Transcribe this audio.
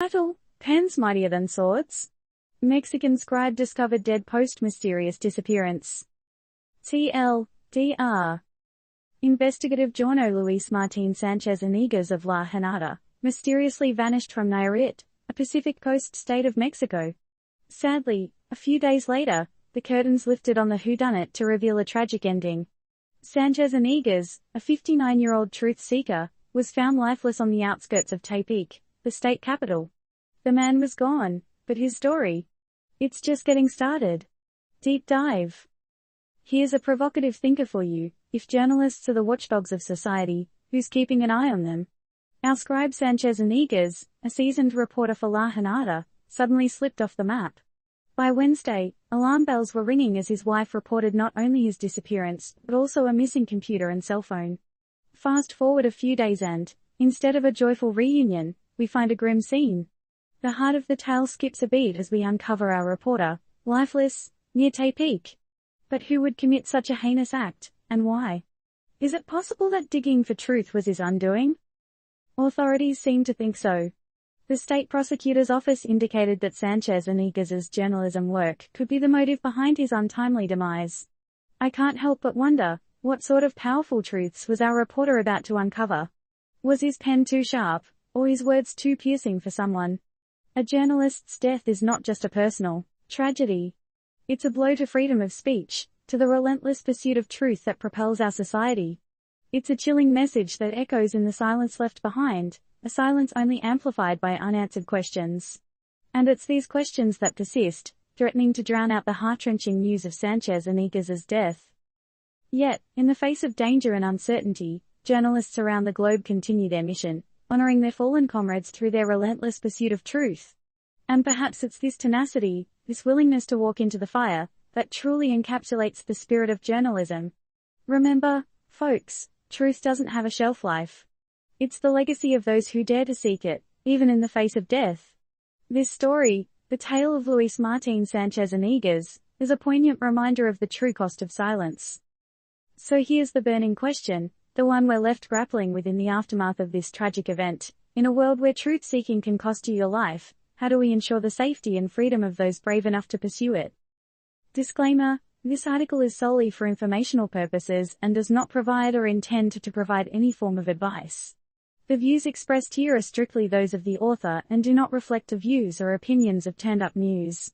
Title: Pens Mightier Than Swords. Mexican scribe discovered dead post-mysterious disappearance. TLDR. Investigative journo Luis Martín Sánchez Iñiguez of La Jornada mysteriously vanished from Nayarit, a Pacific coast state of Mexico. Sadly, a few days later, the curtains lifted on the whodunit to reveal a tragic ending. Sánchez Iñiguez, a 59-year-old truth seeker, was found lifeless on the outskirts of Tepic, the state capital. The man was gone, but his story? It's just getting started. Deep dive. Here's a provocative thinker for you: if journalists are the watchdogs of society, who's keeping an eye on them? Our scribe Sánchez Iñiguez, a seasoned reporter for La Jornada, suddenly slipped off the map. By Wednesday, alarm bells were ringing as his wife reported not only his disappearance, but also a missing computer and cell phone. Fast forward a few days and, instead of a joyful reunion, we find a grim scene. The heart of the tale skips a beat as we uncover our reporter, lifeless, near Tepic. But who would commit such a heinous act, and why? Is it possible that digging for truth was his undoing? Authorities seem to think so. The state prosecutor's office indicated that Sánchez Iñiguez's journalism work could be the motive behind his untimely demise. I can't help but wonder, what sort of powerful truths was our reporter about to uncover? Was his pen too sharp, or his words too piercing for someone? A journalist's death is not just a personal tragedy. It's a blow to freedom of speech, to the relentless pursuit of truth that propels our society. It's a chilling message that echoes in the silence left behind, a silence only amplified by unanswered questions. And it's these questions that persist, threatening to drown out the heart-wrenching news of Sánchez Iñiguez's death. Yet, in the face of danger and uncertainty, journalists around the globe continue their mission, honoring their fallen comrades through their relentless pursuit of truth. And perhaps it's this tenacity, this willingness to walk into the fire, that truly encapsulates the spirit of journalism. Remember, folks, truth doesn't have a shelf life. It's the legacy of those who dare to seek it, even in the face of death. This story, the tale of Luis Martín Sánchez Iñiguez, is a poignant reminder of the true cost of silence. So here's the burning question, the one we're left grappling with in the aftermath of this tragic event. In a world where truth-seeking can cost you your life, how do we ensure the safety and freedom of those brave enough to pursue it? Disclaimer: this article is solely for informational purposes and does not provide or intend to provide any form of advice. The views expressed here are strictly those of the author and do not reflect the views or opinions of Turned Up News.